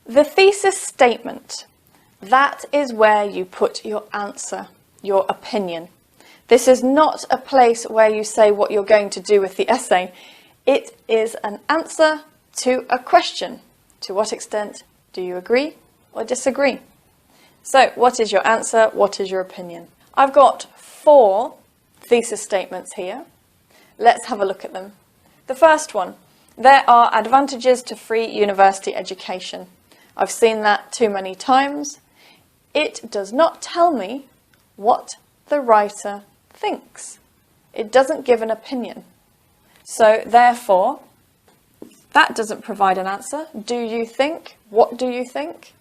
The thesis statement, that is where you put your answer, your opinion. This is not a place where you say what you're going to do with the essay. It is an answer to a question. To what extent do you agree or disagree? So, what is your answer? What is your opinion? I've got 4 thesis statements here. Let's have a look at them. The first one, there are advantages to free university education. I've seen that too many times. It does not tell me what the writer thinks. It doesn't give an opinion. So therefore, that doesn't provide an answer. Do you think? What do you think?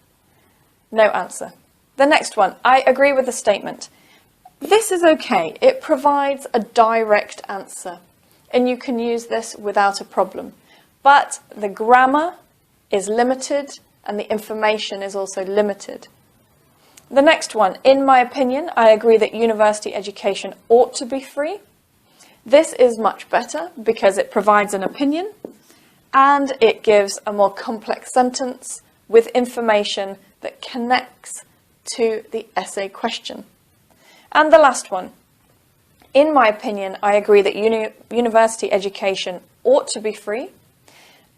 No answer. The next one, I agree with the statement. This is okay. It provides a direct answer, and you can use this without a problem. But the grammar is limited, and the information is also limited. The next one, in my opinion, I agree that university education ought to be free. This is much better because it provides an opinion and it gives a more complex sentence with information that connects to the essay question. And the last one, in my opinion, I agree that university education ought to be free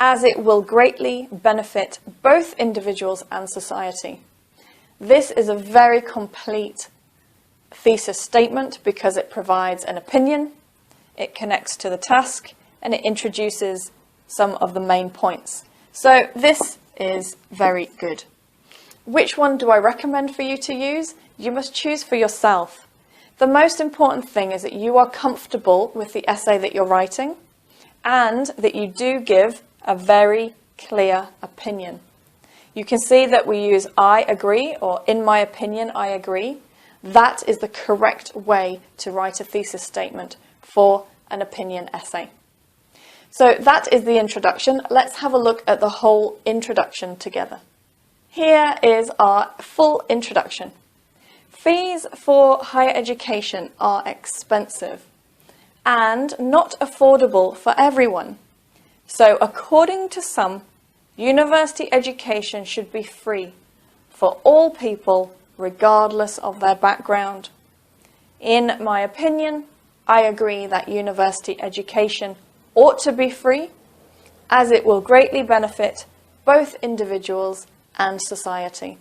as it will greatly benefit both individuals and society. This is a very complete thesis statement because it provides an opinion, it connects to the task, and it introduces some of the main points. So this is very good. Which one do I recommend for you to use? You must choose for yourself. The most important thing is that you are comfortable with the essay that you're writing and that you do give a very clear opinion. You can see that we use I agree or in my opinion I agree. That is the correct way to write a thesis statement for an opinion essay. So that is the introduction. Let's have a look at the whole introduction together. Here is our full introduction. Fees for higher education are expensive and not affordable for everyone. So according to some, university education should be free for all people regardless of their background. In my opinion, I agree that university education ought to be free as it will greatly benefit both individuals and society.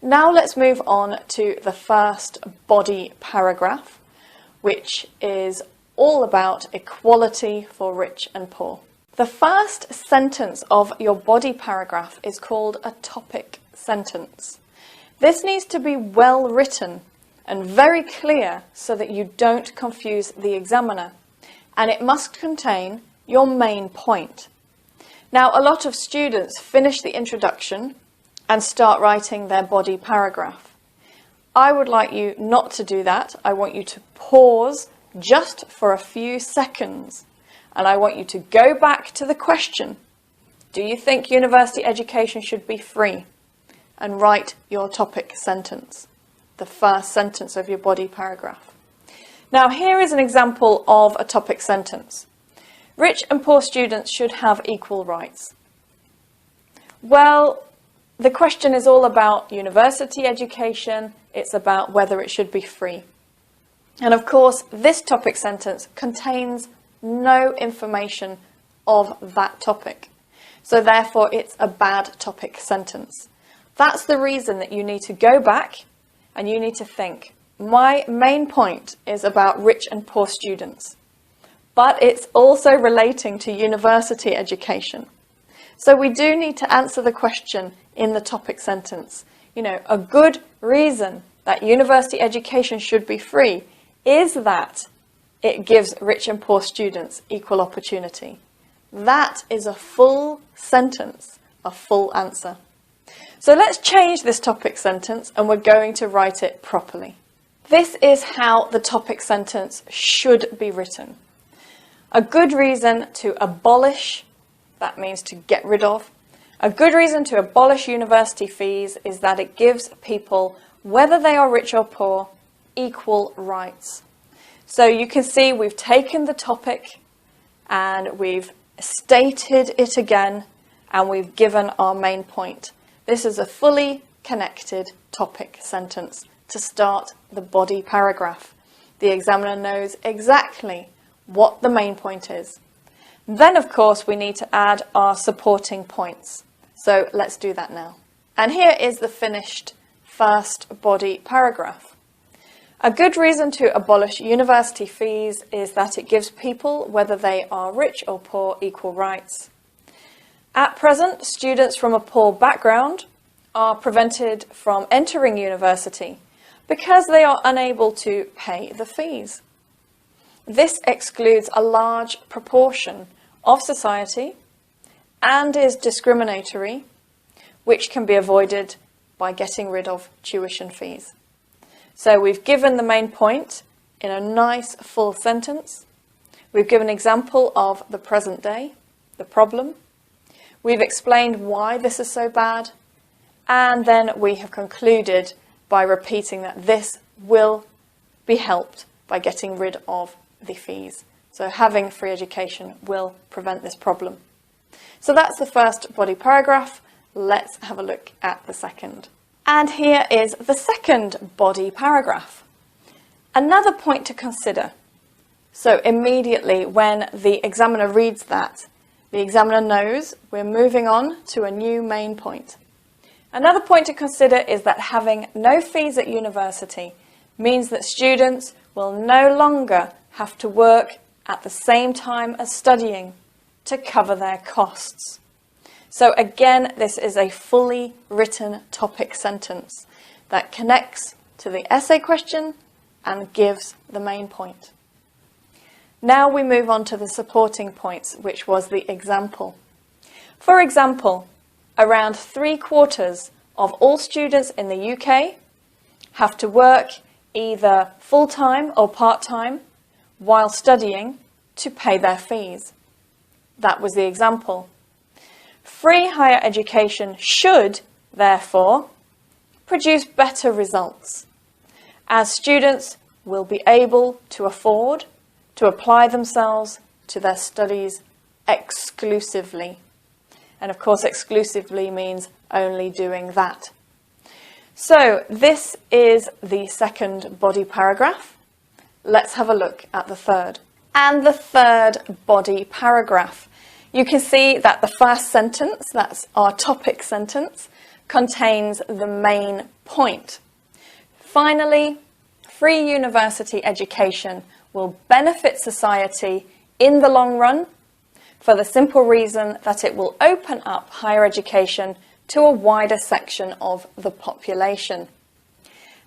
Now let's move on to the first body paragraph, which is all about equality for rich and poor. The first sentence of your body paragraph is called a topic sentence. This needs to be well written and very clear so that you don't confuse the examiner, and it must contain your main point. Now, a lot of students finish the introduction and start writing their body paragraph. I would like you not to do that. I want you to pause just for a few seconds, and I want you to go back to the question, do you think university education should be free? And write your topic sentence, the first sentence of your body paragraph. Now, here is an example of a topic sentence. Rich and poor students should have equal rights. Well, the question is all about university education. It's about whether it should be free. And of course, this topic sentence contains no information of that topic. So therefore, it's a bad topic sentence. That's the reason that you need to go back and you need to think, my main point is about rich and poor students, but it's also relating to university education. So we do need to answer the question in the topic sentence. You know, a good reason that university education should be free is that it gives rich and poor students equal opportunity. That is a full sentence, a full answer. So let's change this topic sentence and we're going to write it properly. This is how the topic sentence should be written. A good reason to abolish, that means to get rid of. A good reason to abolish university fees is that it gives people, whether they are rich or poor, equal rights. So you can see we've taken the topic and we've stated it again and we've given our main point. This is a fully connected topic sentence to start the body paragraph. The examiner knows exactly what the main point is. Then, of course, we need to add our supporting points. So let's do that now. And here is the finished first body paragraph. A good reason to abolish university fees is that it gives people, whether they are rich or poor, equal rights. At present, students from a poor background are prevented from entering university because they are unable to pay the fees. This excludes a large proportion of society and is discriminatory, which can be avoided by getting rid of tuition fees. So we've given the main point in a nice full sentence. We've given an example of the present day, the problem. We've explained why this is so bad. And then we have concluded by repeating that this will be helped by getting rid of the fees. So having free education will prevent this problem. So that's the first body paragraph. Let's have a look at the second. And here is the second body paragraph. Another point to consider. So immediately when the examiner reads that, the examiner knows we're moving on to a new main point. Another point to consider is that having no fees at university means that students will no longer have to work at the same time as studying to cover their costs. So again, this is a fully written topic sentence that connects to the essay question and gives the main point. Now we move on to the supporting points, which was the example. For example, around 3/4 of all students in the UK have to work either full-time or part-time while studying to pay their fees. That was the example. Free higher education should, therefore, produce better results, as students will be able to afford to apply themselves to their studies exclusively. And of course, exclusively means only doing that. So this is the second body paragraph. Let's have a look at the third. And the third body paragraph. You can see that the first sentence, that's our topic sentence, contains the main point. Finally, free university education will benefit society in the long run for the simple reason that it will open up higher education to a wider section of the population.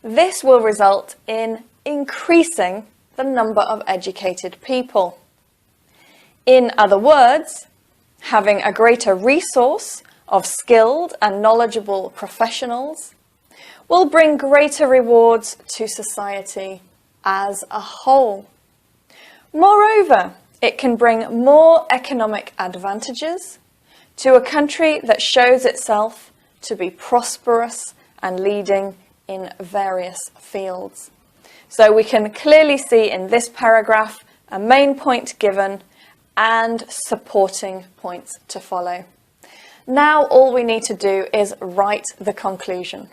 This will result in increasing the number of educated people. In other words, having a greater resource of skilled and knowledgeable professionals will bring greater rewards to society as a whole. Moreover, it can bring more economic advantages to a country that shows itself to be prosperous and leading in various fields. So we can clearly see in this paragraph a main point given and supporting points to follow. Now all we need to do is write the conclusion.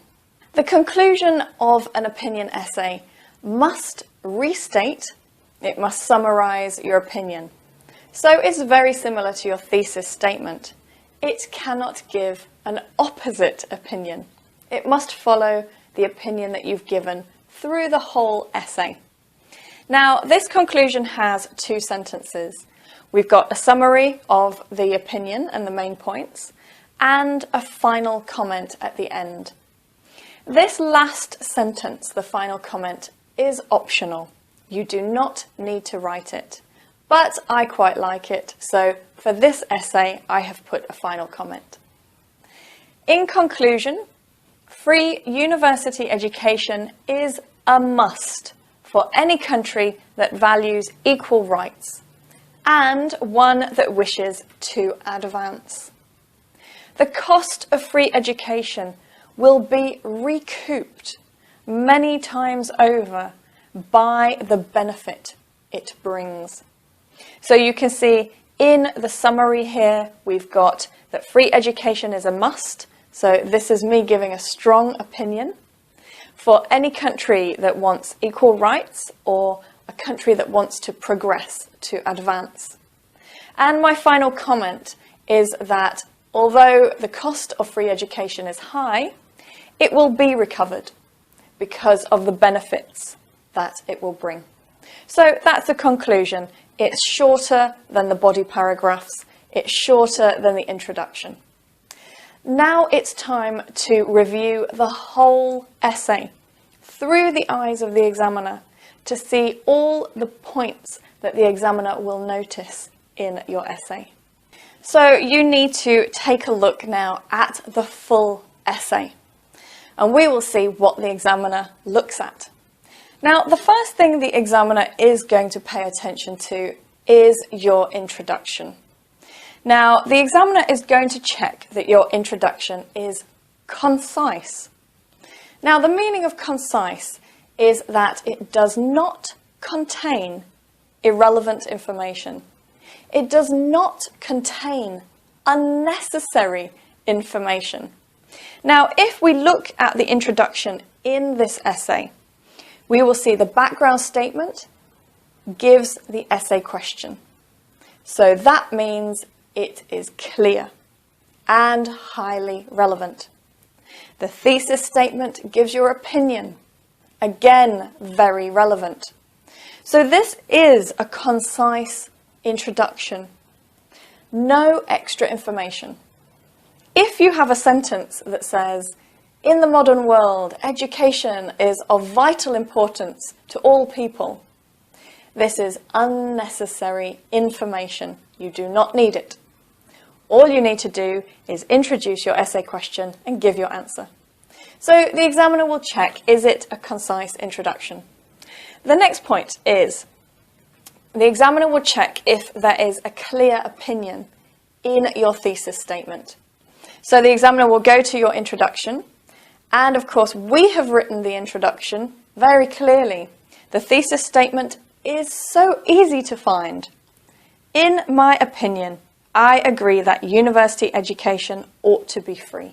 The conclusion of an opinion essay must restate, it must summarize your opinion. So it's very similar to your thesis statement. It cannot give an opposite opinion. It must follow the opinion that you've given through the whole essay. Now, this conclusion has 2 sentences. We've got a summary of the opinion and the main points, and a final comment at the end. This last sentence, the final comment, is optional. You do not need to write it, but I quite like it, so for this essay I have put a final comment. In conclusion, free university education is a must for any country that values equal rights, and one that wishes to advance. The cost of free education will be recouped many times over by the benefit it brings. So you can see in the summary here, we've got that free education is a must, So this is me giving a strong opinion for any country that wants equal rights or a country that wants to progress, to advance. And my final comment is that although the cost of free education is high, it will be recovered because of the benefits that it will bring. So that's the conclusion. It's shorter than the body paragraphs. It's shorter than the introduction. Now it's time to review the whole essay through the eyes of the examiner to see all the points that the examiner will notice in your essay. So you need to take a look now at the full essay, and we will see what the examiner looks at. Now, the first thing the examiner is going to pay attention to is your introduction. Now, the examiner is going to check that your introduction is concise. Now, the meaning of concise is that it does not contain irrelevant information. It does not contain unnecessary information. Now, if we look at the introduction in this essay, we will see the background statement gives the essay question. So that means it is clear and highly relevant. The thesis statement gives your opinion. Again, very relevant. So this is a concise introduction. No extra information. If you have a sentence that says, "In the modern world, education is of vital importance to all people," this is unnecessary information. You do not need it. All you need to do is introduce your essay question and give your answer. So the examiner will check, is it a concise introduction? The next point is, the examiner will check if there is a clear opinion in your thesis statement. So the examiner will go to your introduction, and of course we have written the introduction very clearly. The thesis statement is so easy to find. In my opinion, I agree that university education ought to be free.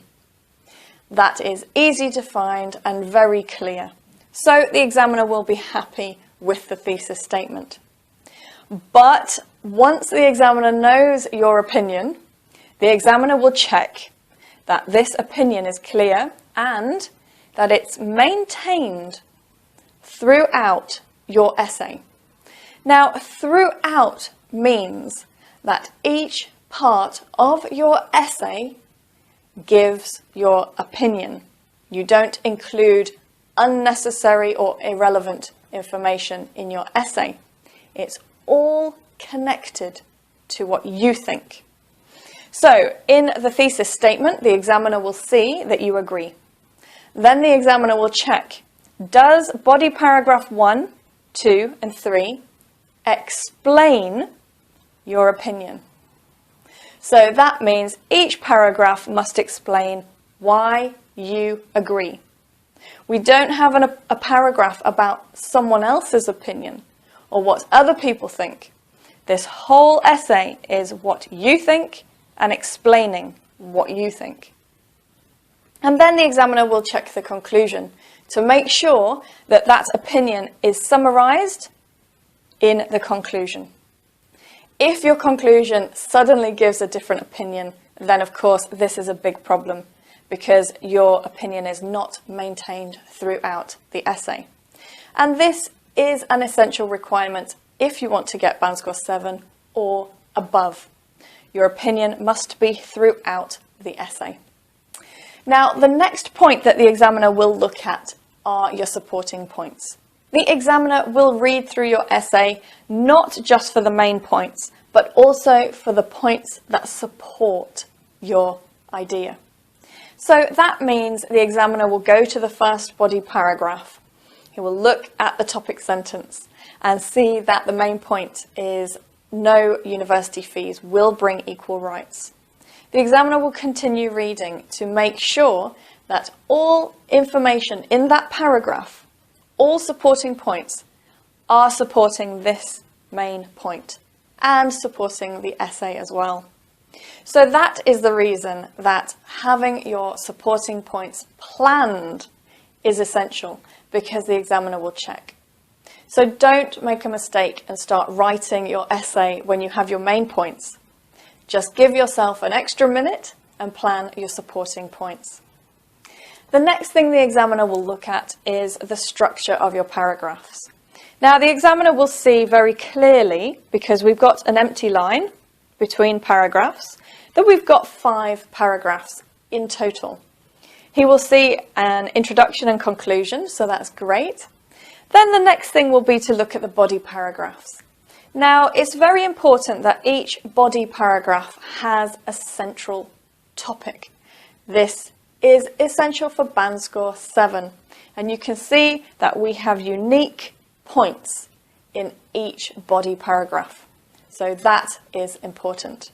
That is easy to find and very clear. So the examiner will be happy with the thesis statement. But once the examiner knows your opinion, the examiner will check that this opinion is clear and that it's maintained throughout your essay. Now, throughout means that each part of your essay gives your opinion. You don't include unnecessary or irrelevant information in your essay. It's all connected to what you think. So, in the thesis statement, the examiner will see that you agree. Then the examiner will check, does body paragraph 1, 2, and 3 explain your opinion? So that means each paragraph must explain why you agree. We don't have a paragraph about someone else's opinion or what other people think. This whole essay is what you think and explaining what you think. And then the examiner will check the conclusion to make sure that that opinion is summarized in the conclusion. If your conclusion suddenly gives a different opinion, then of course this is a big problem because your opinion is not maintained throughout the essay. And this is an essential requirement if you want to get band score 7 or above. Your opinion must be throughout the essay. Now, the next point that the examiner will look at are your supporting points. The examiner will read through your essay not just for the main points, but also for the points that support your idea. So that means the examiner will go to the first body paragraph. He will look at the topic sentence and see that the main point is no university fees will bring equal rights. The examiner will continue reading to make sure that all information in that paragraph, all supporting points, are supporting this main point and supporting the essay as well. So that is the reason that having your supporting points planned is essential, because the examiner will check. So don't make a mistake and start writing your essay when you have your main points. Just give yourself an extra minute and plan your supporting points. The next thing the examiner will look at is the structure of your paragraphs. Now, the examiner will see very clearly, because we've got an empty line between paragraphs, that we've got 5 paragraphs in total. He will see an introduction and conclusion, so that's great. Then the next thing will be to look at the body paragraphs. Now, it's very important that each body paragraph has a central topic. This is essential for band score 7. And you can see that we have unique points in each body paragraph. So that is important.